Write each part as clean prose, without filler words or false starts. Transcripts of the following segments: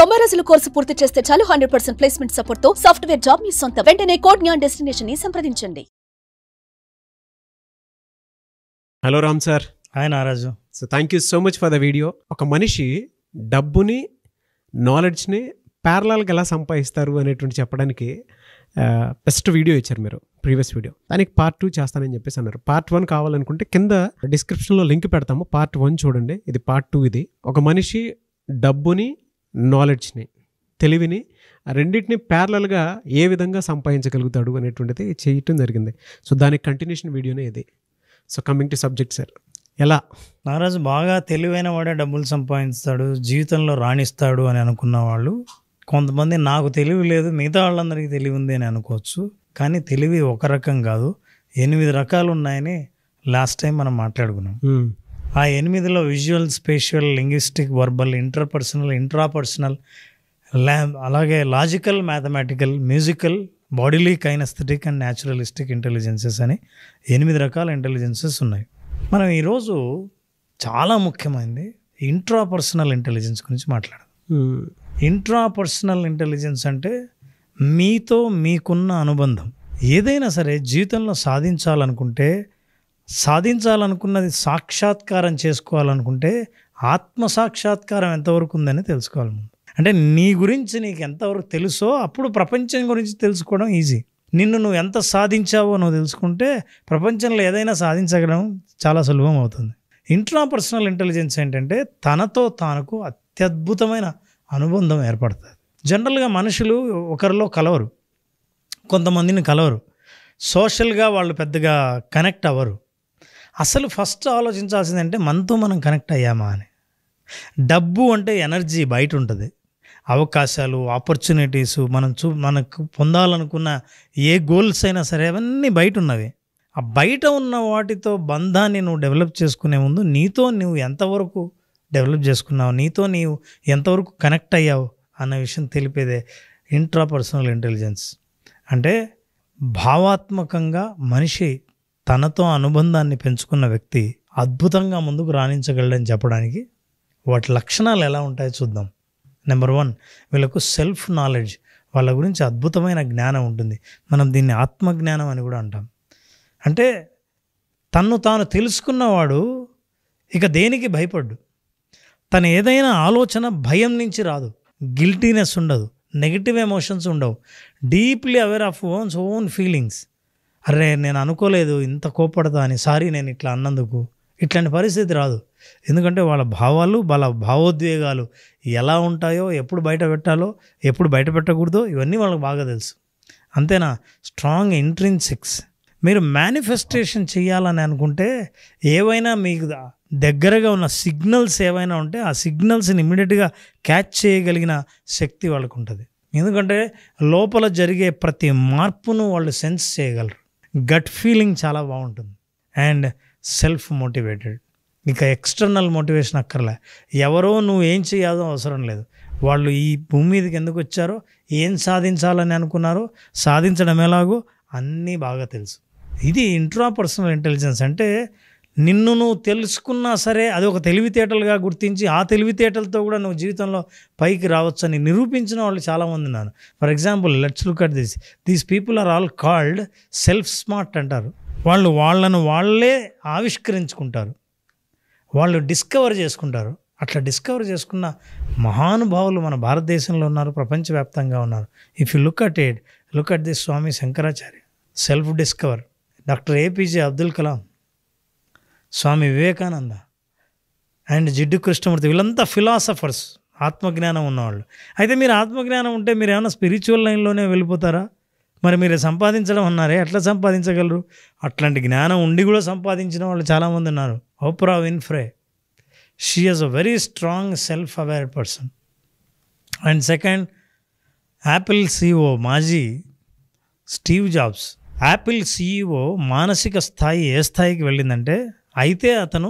90 రోజుల కోర్సు పూర్తి చేస్తే చాలు 100% ప్లేస్మెంట్ సపోర్ట్ తో సాఫ్ట్వేర్ జాబ్ మీ సొంత. వెంటనే కోడ్ జ్ఞాన్ డెస్టినేషన్ ని సంప్రదించండి. Hello Ram sir. Hi Naraju. So thank you so much for the video. ఒక మనిషి డబ్బుని నాలెడ్జ్ని ప్యారలల్గా ఎలా సంపాదిస్తారు అనేటువంటి చెప్పడానికి బెస్ట్ వీడియో ఇచ్చారు మీరు, ప్రీవియస్ వీడియో. దానికి పార్ట్ 2 చేస్తానని చెప్పేసి అన్నారు. పార్ట్ 1 కావాలనుకుంటే కింద డిస్క్రిప్షన్లో లింక్ పెడతాము. పార్ట్ 1 చూడండి. ఇది పార్ట్ 2. ఇది ఒక మనిషి డబ్బుని, నాలెడ్జ్ని, తెలివిని రెండింటిని ప్యారలల్గా ఏ విధంగా సంపాదించగలుగుతాడు అనేటువంటిది చేయటం జరిగింది. సో దానికి కంటిన్యూషన్ వీడియోనే ఇది. So coming to subject sir, ఎలా నారాజు బాగా తెలివైన వాడే డబ్బులు సంపాదిస్తాడు, జీవితంలో రాణిస్తాడు అని అనుకున్న వాళ్ళు కొంతమంది, నాకు తెలివి లేదు మిగతా వాళ్ళందరికీ తెలివి ఉంది అని అనుకోవచ్చు. కానీ తెలివి ఒక రకం కాదు, 8 రకాలు ఉన్నాయని లాస్ట్ టైం మనం మాట్లాడుకున్నాం. ఆ 8లో visual, spatial, linguistic, verbal, interpersonal, intrapersonal, అలాగే logical, mathematical, musical, bodily, kinesthetic and naturalistic intelligences అని 8 రకాల ఇంటెలిజెన్సెస్ ఉన్నాయి. మనం ఈరోజు చాలా ముఖ్యమైనది ఇంట్రాపర్సనల్ ఇంటెలిజెన్స్ గురించి మాట్లాడదాం. ఇంట్రాపర్సనల్ ఇంటెలిజెన్స్ అంటే మీతో మీకున్న అనుబంధం. ఏదైనా సరే జీవితంలో సాధించాలనుకున్నది సాక్షాత్కారం చేసుకోవాలనుకుంటే ఆత్మసాక్షాత్కారం ఎంతవరకు ఉందని తెలుసుకోవాలి. అంటే నీ గురించి నీకు ఎంతవరకు తెలుసో అప్పుడు ప్రపంచం గురించి తెలుసుకోవడం ఈజీ. నిన్ను నువ్వు ఎంత సాధించావో నువ్వు తెలుసుకుంటే ప్రపంచంలో ఏదైనా సాధించగలం చాలా సులభం అవుతుంది. ఇంట్రాపర్సనల్ ఇంటెలిజెన్స్ ఏంటంటే తనతో తానుకు అత్యద్భుతమైన అనుబంధం ఏర్పడుతుంది. జనరల్గా మనుషులు ఒకరిలో కలవరు, కొంతమందిని కలవరు, సోషల్గా వాళ్ళు పెద్దగా కనెక్ట్ అవ్వరు. అసలు ఫస్ట్ ఆలోచించాల్సిందంటే మనతో మనం కనెక్ట్ అయ్యామా అని. డబ్బు అంటే ఎనర్జీ బయట ఉంటుంది, అవకాశాలు, ఆపర్చునిటీసు, మనకు పొందాలనుకున్న ఏ గోల్స్ అయినా సరే అవన్నీ బయట ఉన్నవి. ఆ బయట ఉన్న వాటితో బంధాన్ని నువ్వు డెవలప్ చేసుకునే ముందు నీతో నువ్వు ఎంతవరకు డెవలప్ చేసుకున్నావు, నీతో నీవు ఎంతవరకు కనెక్ట్ అయ్యావు అన్న విషయం తెలిపేదే ఇంట్రాపర్సనల్ ఇంటెలిజెన్స్. అంటే భావాత్మకంగా మనిషి తనతో అనుబంధాన్ని పెంచుకున్న వ్యక్తి అద్భుతంగా ముందుకు రాణించగలడని చెప్పడానికి వాటి లక్షణాలు ఎలా ఉంటాయో చూద్దాం. నెంబర్ 1, వీళ్ళకు సెల్ఫ్ నాలెడ్జ్, వాళ్ళ గురించి అద్భుతమైన జ్ఞానం ఉంటుంది. మనం దీన్ని ఆత్మజ్ఞానం అని కూడా అంటాం. అంటే తన్ను తాను తెలుసుకున్నవాడు ఇక దేనికి భయపడ్డు. తను ఏదైనా ఆలోచన భయం నుంచి రాదు, గిల్టీనెస్ ఉండదు, నెగిటివ్ ఎమోషన్స్ ఉండవు, deeply aware of own feelings. అరే నేను అనుకోలేదు ఇంత కోపడతా అని, సారీ నేను ఇట్లా అన్నందుకు, ఇట్లాంటి పరిస్థితి రాదు. ఎందుకంటే వాళ్ళ భావాలు, వాళ్ళ భావోద్వేగాలు ఎలా ఉంటాయో, ఎప్పుడు బయట పెట్టాలో, ఎప్పుడు బయట పెట్టకూడదో ఇవన్నీ వాళ్ళకి బాగా తెలుసు. అంతేనా, స్ట్రాంగ్ ఇంట్రిన్సిక్స్. మీరు మేనిఫెస్టేషన్ చేయాలని అనుకుంటే ఏవైనా మీకు దగ్గరగా ఉన్న సిగ్నల్స్ ఏవైనా ఉంటే ఆ సిగ్నల్స్ని ఇమ్మీడియట్గా క్యాచ్ చేయగలిగిన శక్తి వాళ్ళకు ఉంటుంది. ఎందుకంటే లోపల జరిగే ప్రతి మార్పును వాళ్ళు సెన్స్ చేయగలరు. గట్ ఫీలింగ్ చాలా బాగుంటుంది. And self motivated. ఇక ఎక్స్టర్నల్ మోటివేషన్ అక్కర్లే, ఎవరో నువ్వు ఏం చేయాలో అవసరం లేదు. వాళ్ళు ఈ భూమి మీదకి ఎందుకు వచ్చారో, ఏం సాధించాలని అనుకున్నారో, సాధించడం ఎలాగో అన్నీ బాగా తెలుసు. ఇది ఇంట్రాపర్సనల్ ఇంటెలిజెన్స్. అంటే నిన్ను నువ్వు తెలుసుకున్నా సరే అది ఒక తెలివితేటలుగా గుర్తించి ఆ తెలివితేటలతో కూడా నువ్వు జీవితంలో పైకి రావచ్చని నిరూపించిన వాళ్ళు చాలామంది ఉన్నారు. For example let's look at these people are all called self smart అంటారు. వాళ్ళు వాళ్ళను వాళ్ళే ఆవిష్కరించుకుంటారు, వాళ్ళు డిస్కవర్ చేసుకుంటారు. అట్లా డిస్కవర్ చేసుకున్న మహానుభావులు మన భారతదేశంలో ఉన్నారు, ప్రపంచవ్యాప్తంగా ఉన్నారు. If you look at this Swami Shankaracharya, self discover, doctor APJ Abdul Kalam, Swami Vivekananda and Jiddu Krishnamurti, వీళ్ళంతా ఫిలాసఫర్స్, ఆత్మజ్ఞానం ఉన్నవాళ్ళు. అయితే మీరు ఆత్మజ్ఞానం ఉంటే మీరు ఏమైనా స్పిరిచువల్ లైన్లోనే వెళ్ళిపోతారా? మరి మీరు సంపాదించడం అన్నారే, ఎట్లా సంపాదించగలరు? అట్లాంటి జ్ఞానం ఉండి కూడా సంపాదించిన వాళ్ళు చాలామంది ఉన్నారు. Opera Winfrey, she is a very strong self aware person. And second, Apple CEO మాజీ స్టీవ్ జాబ్స్. యాపిల్ CEO మానసిక స్థాయి ఏ స్థాయికి వెళ్ళిందంటే, అయితే అతను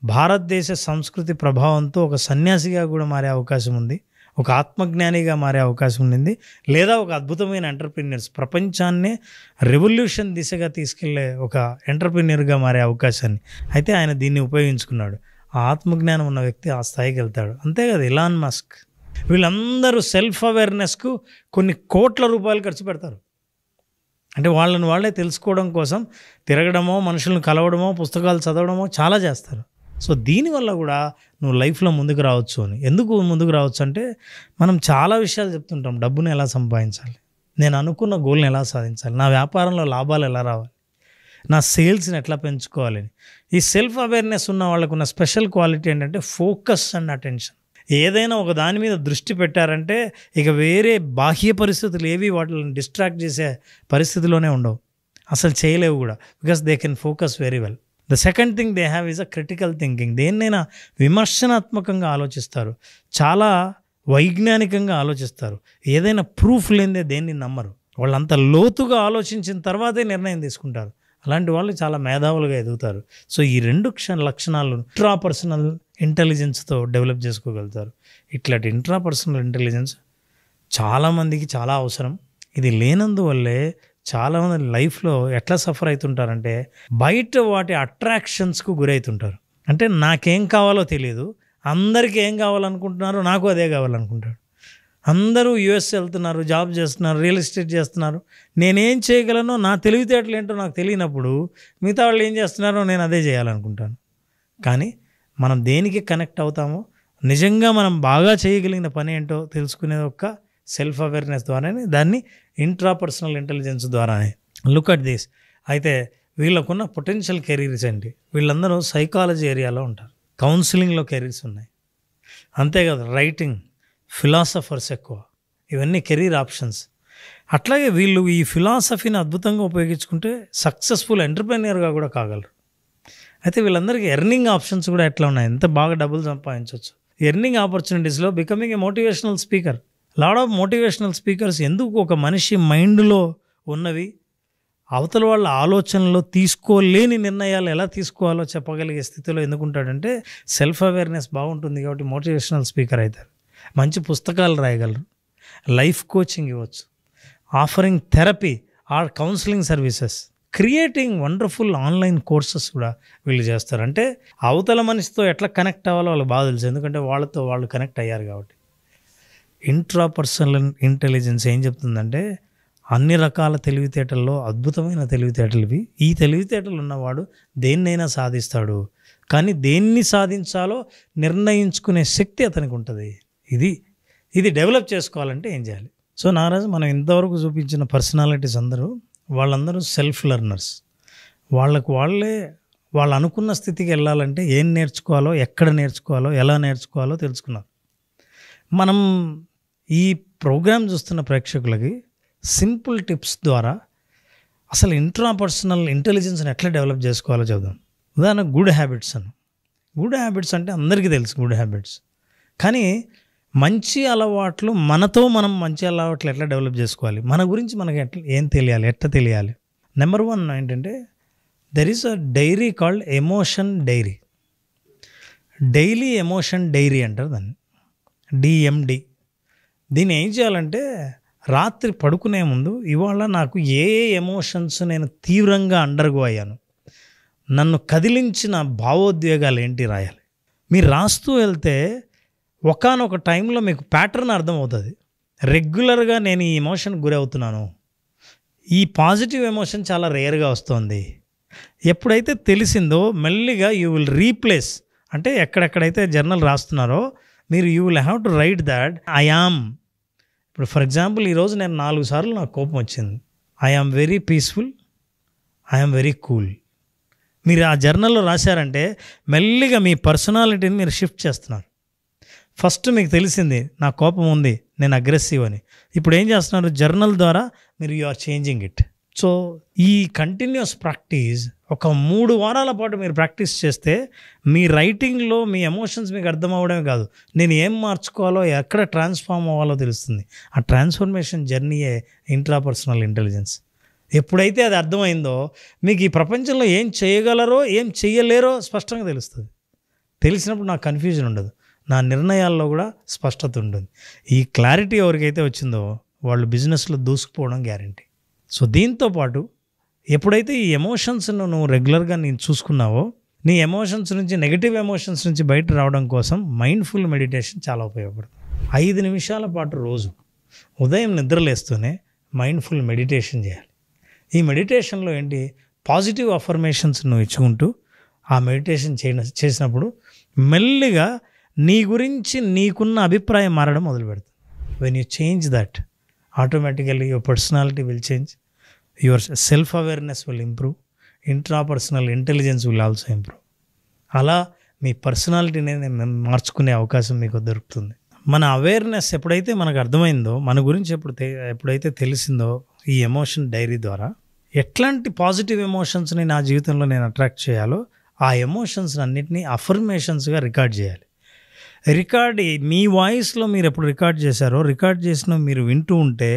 భారతదేశ సంస్కృతి ప్రభావంతో ఒక సన్యాసిగా కూడా మారే అవకాశం ఉంది, ఒక ఆత్మజ్ఞానిగా మారే అవకాశం ఉండింది, లేదా ఒక అద్భుతమైన ఎంటర్ప్రీనియర్స్, ప్రపంచాన్నే రెవల్యూషన్ దిశగా తీసుకెళ్లే ఒక ఎంటర్ప్రీనియర్గా మారే అవకాశాన్ని. అయితే ఆయన దీన్ని ఉపయోగించుకున్నాడు. ఆ ఆత్మజ్ఞానం ఉన్న వ్యక్తి ఆ స్థాయికి వెళ్తాడు. అంతే కదా, ఎలాన్ మస్క్ వీళ్ళందరూ సెల్ఫ్ అవేర్నెస్కు కొన్ని కోట్ల రూపాయలు ఖర్చు పెడతారు. అంటే వాళ్ళని వాళ్ళే తెలుసుకోవడం కోసం తిరగడమో, మనుషులను కలవడమో, పుస్తకాలు చదవడమో చాలా చేస్తారు. సో దీనివల్ల కూడా నువ్వు లైఫ్లో ముందుకు రావచ్చు అని. ఎందుకు ముందుకు రావచ్చు అంటే మనం చాలా విషయాలు చెప్తుంటాం. డబ్బుని ఎలా సంపాదించాలి, నేను అనుకున్న గోల్ని ఎలా సాధించాలి, నా వ్యాపారంలో లాభాలు ఎలా రావాలి, నా సేల్స్ని ఎట్లా పెంచుకోవాలని. ఈ సెల్ఫ్ అవేర్నెస్ ఉన్న వాళ్ళకున్న స్పెషల్ క్వాలిటీ ఏంటంటే ఫోకస్ అండ్ అటెన్షన్. ఏదైనా ఒక దాని మీద దృష్టి పెట్టారంటే ఇక వేరే బాహ్య పరిస్థితులు ఏవి వాటిని డిస్ట్రాక్ట్ చేసే పరిస్థితిలోనే ఉండవు, అసలు చేయలేవు కూడా. Because they can focus very well. The second thing they have is a critical thinking. దేన్నైనా విమర్శనాత్మకంగా ఆలోచిస్తారు, చాలా వైజ్ఞానికంగా ఆలోచిస్తారు. ఏదైనా ప్రూఫ్ లేనిదే దేన్ని నమ్మరు. వాళ్ళంత లోతుగా ఆలోచించిన తర్వాతే నిర్ణయం తీసుకుంటారు. అలాంటి వాళ్ళు చాలా మేధావులుగా ఎదుగుతారు. సో ఈ 2 లక్షణాలు ఇంట్రాపర్సనల్ ఇంటెలిజెన్స్తో డెవలప్ చేసుకోగలుగుతారు. ఇట్లాంటి ఇంట్రాపర్సనల్ ఇంటెలిజెన్స్ చాలామందికి చాలా అవసరం. ఇది లేనందువల్లే చాలామంది లైఫ్లో ఎట్లా సఫర్ అవుతుంటారంటే బయట వాటి అట్రాక్షన్స్కు గురవుతుంటారు. అంటే నాకేం కావాలో తెలియదు, అందరికీ ఏం కావాలనుకుంటున్నారు, నాకు అదే కావాలనుకుంటాడు. అందరూ యుఎస్ వెళ్తున్నారు, జాబ్ చేస్తున్నారు, రియల్ ఎస్టేట్ చేస్తున్నారు. నేనేం చేయగలనో, నా తెలివితేటలు ఏంటో నాకు తెలియనప్పుడు మిగతా వాళ్ళు ఏం చేస్తున్నారో నేను అదే చేయాలనుకుంటాను. కానీ మనం దేనికి కనెక్ట్ అవుతామో, నిజంగా మనం బాగా చేయగలిగిన పని ఏంటో తెలుసుకునేది ఒక్క సెల్ఫ్ అవేర్నెస్ ద్వారానే, దాన్ని ఇంట్రాపర్సనల్ ఇంటెలిజెన్స్ ద్వారానే. Look at this. అయితే వీళ్ళకున్న పొటెన్షియల్ కెరీర్స్ ఏంటి? వీళ్ళందరూ సైకాలజీ ఏరియాలో ఉంటారు, కౌన్సిలింగ్లో కెరీర్స్ ఉన్నాయి, అంతేకాదు రైటింగ్, ఫిలాసఫర్స్ ఎక్కువ. ఇవన్నీ కెరీర్ ఆప్షన్స్. అట్లాగే వీళ్ళు ఈ ఫిలాసఫీని అద్భుతంగా ఉపయోగించుకుంటే సక్సెస్ఫుల్ ఎంటర్ప్రెన్యూర్గా కూడా కాగలరు. అయితే వీళ్ళందరికీ ఎర్నింగ్ ఆప్షన్స్ కూడా ఎట్లా ఉన్నాయి, ఎంత బాగా డబ్బులు సంపాదించవచ్చు. ఎర్నింగ్ ఆపర్చునిటీస్లో becoming a motivational speaker. Lot of motivational speakers ఎందుకు ఒక మనిషి మైండ్లో ఉన్నవి, అవతల వాళ్ళ ఆలోచనలో తీసుకోలేని నిర్ణయాలు ఎలా తీసుకోవాలో చెప్పగలిగే స్థితిలో ఎందుకుంటాడంటే సెల్ఫ్ అవేర్నెస్ బాగుంటుంది కాబట్టి మోటివేషనల్ స్పీకర్ అవుతారు. మంచి పుస్తకాలు రాయగలరు, లైఫ్ కోచింగ్ ఇవ్వచ్చు, offering therapy are counselling services, creating wonderful online courses కూడా వీళ్ళు చేస్తారు. అంటే అవతల మనిషితో ఎట్లా కనెక్ట్ అవ్వాలో వాళ్ళకి బాగా తెలుసు, ఎందుకంటే వాళ్ళతో వాళ్ళు కనెక్ట్ అయ్యారు కాబట్టి. ఇంట్రాపర్సనల్ ఇంటెలిజెన్స్ ఏం చెప్తుందంటే అన్ని రకాల తెలివితేటల్లో అద్భుతమైన తెలివితేటలు. ఈ తెలివితేటలు ఉన్నవాడు దేన్నైనా సాధిస్తాడు, కానీ దేన్ని సాధించాలో నిర్ణయించుకునే శక్తి అతనికి ఉంటుంది. ఇది డెవలప్ చేసుకోవాలంటే ఏం చేయాలి? సో నారాజు మనం ఇంతవరకు చూపించిన పర్సనాలిటీస్ వాళ్ళందరూ సెల్ఫ్ లెర్నర్స్. వాళ్ళు అనుకున్న స్థితికి వెళ్ళాలంటే ఏం నేర్చుకోవాలో, ఎక్కడ నేర్చుకోవాలో, ఎలా నేర్చుకోవాలో తెలుసుకున్నారు. మనం ఈ ప్రోగ్రాం చూస్తున్న ప్రేక్షకులకి సింపుల్ టిప్స్ ద్వారా అసలు ఇంట్రాపర్సనల్ ఇంటెలిజెన్స్ని ఎట్లా డెవలప్ చేసుకోవాలో చెప్దాం. ఉదాహరణ గుడ్ హ్యాబిట్స్ అంటే అందరికీ తెలుసు గుడ్ హ్యాబిట్స్. కానీ మంచి అలవాట్లు, మనతో మనం మంచి అలవాట్లు ఎట్లా డెవలప్ చేసుకోవాలి, మన గురించి మనకి ఏం తెలియాలి, ఎట్లా తెలియాలి. నెంబర్ 1 ఏంటంటే there is a diary called emotion diary. Daily emotion diary అంటారు దాన్ని, DMD. దీన్ని ఏం చేయాలంటే రాత్రి పడుకునే ముందు ఇవాళ నాకు ఏ ఎమోషన్స్ నేను తీవ్రంగా అండర్గో అయ్యాను, నన్ను కదిలించిన భావోద్వేగాలు ఏంటి రాయాలి. మీరు రాస్తూ వెళ్తే ఒకానొక టైంలో మీకు ప్యాటర్న్ అర్థమవుతుంది. రెగ్యులర్గా నేను ఈ ఎమోషన్కి గురి అవుతున్నాను, ఈ పాజిటివ్ ఎమోషన్ చాలా రేర్గా వస్తుంది. ఎప్పుడైతే తెలిసిందో మెల్లిగా యూ విల్ రీప్లేస్. అంటే ఎక్కడెక్కడైతే జర్నల్ రాస్తున్నారో మీరు you will have to right that I am. ఇప్పుడు ఫర్ ఎగ్జాంపుల్ ఈరోజు నేను 4 సార్లు నాకు కోపం వచ్చింది. I am very peaceful, I am very cool. మీరు ఆ జర్నల్లో రాశారంటే మెల్లిగా మీ పర్సనాలిటీని మీరు షిఫ్ట్ చేస్తున్నారు. ఫస్ట్ మీకు తెలిసింది నా కోపం ఉంది, నేను అగ్రెసివ్ అని. ఇప్పుడు ఏం చేస్తున్నారు, జర్నల్ ద్వారా మీరు you are changing it. So ఈ కంటిన్యూస్ ప్రాక్టీస్ ఒక 3 వారాల పాటు మీరు ప్రాక్టీస్ చేస్తే మీ రైటింగ్లో మీ ఎమోషన్స్ మీకు అర్థం అవ్వడమే కాదు, నేను ఏం మార్చుకోవాలో, ఎక్కడ ట్రాన్స్ఫార్మ్ అవ్వాలో తెలుస్తుంది. ఆ ట్రాన్స్ఫర్మేషన్ జర్నీయే ఇంట్రాపర్సనల్ ఇంటెలిజెన్స్. ఎప్పుడైతే అది అర్థమైందో మీకు ఈ ప్రపంచంలో ఏం చేయగలరో ఏం చేయలేరో స్పష్టంగా తెలుస్తుంది. తెలిసినప్పుడు నాకు కన్ఫ్యూజన్ ఉండదు, నా నిర్ణయాల్లో కూడా స్పష్టత ఉంటుంది. ఈ క్లారిటీ ఎవరికైతే వచ్చిందో వాళ్ళు బిజినెస్లో దూసుకుపోవడం గ్యారంటీ. సో దీంతోపాటు ఎప్పుడైతే ఈ ఎమోషన్స్ను నువ్వు రెగ్యులర్గా నేను చూసుకున్నావో, నీ ఎమోషన్స్ నుంచి, నెగిటివ్ ఎమోషన్స్ నుంచి బయట రావడం కోసం మైండ్ఫుల్ మెడిటేషన్ చాలా ఉపయోగపడుతుంది. 5 నిమిషాల పాటు రోజు ఉదయం నిద్రలేస్తూనే మైండ్ఫుల్ మెడిటేషన్ చేయాలి. ఈ మెడిటేషన్లో ఏంటి, పాజిటివ్ అఫర్మేషన్స్ నువ్వు ఇచ్చుకుంటూ ఆ మెడిటేషన్ చేసినప్పుడు మెల్లిగా నీ గురించి నీకున్న అభిప్రాయం మారడం మొదలు పెడుతుంది. When you change that, automatically your personality will change, your self awareness will improve, intrapersonal intelligence will also improve. అలా మీ పర్సనాలిటీని మార్చుకునే అవకాశం మీకు దొరుకుతుంది. మన అవేర్నెస్ ఎప్పుడైతే మనకు అర్థమైందో, మన గురించి ఎప్పుడైతే తెలిసిందో ఈ ఎమోషన్ డైరీ ద్వారా, ఎట్లాంటి పాజిటివ్ ఎమోషన్స్ని నా జీవితంలో నేను అట్రాక్ట్ చేయాలో ఆ ఎమోషన్స్ అన్నిటినీ అఫర్మేషన్స్గా రికార్డ్ చేయాలి. మీ వాయిస్లో మీరు ఎప్పుడు రికార్డ్ చేశారో, రికార్డ్ చేసిన మీరు వింటూ ఉంటే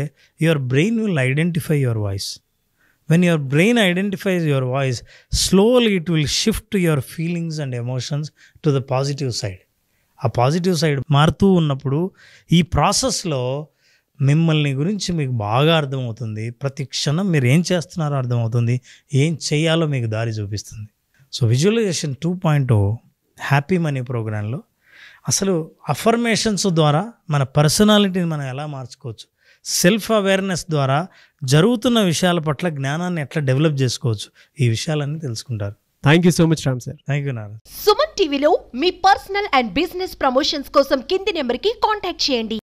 your brain will identify your voice. When your brain identifies your voice, slowly it will shift your feelings and emotions to the positive side. ఆ పాజిటివ్ సైడ్ మారుతూ ఉన్నప్పుడు ఈ ప్రాసెస్లో మిమ్మల్ని గురించి మీకు బాగా అర్థమవుతుంది. ప్రతి క్షణం మీరు ఏం చేస్తున్నారో అర్థమవుతుంది, ఏం చేయాలో మీకు దారి చూపిస్తుంది. సో విజువలైజేషన్ 2.0 హ్యాపీ మనీ ప్రోగ్రాంలో అసలు అఫర్మేషన్స్ ద్వారా మన పర్సనాలిటీని మనం ఎలా మార్చుకోవచ్చు, సెల్ఫ్ అవేర్నెస్ ద్వారా జరుగుతున్న విషయాల పట్ల జ్ఞానాన్ని ఎట్లా డెవలప్ చేసుకోవచ్చు, ఈ విషయాలన్నీ తెలుసుకుంటారు. Thank you so much Ram sir. Thank you Narayana. Suman టీవీలో మీ పర్సనల్ అండ్ బిజినెస్ ప్రమోషన్స్ కోసం కింది నెంబర్కి కాంటాక్ట్ చేయండి.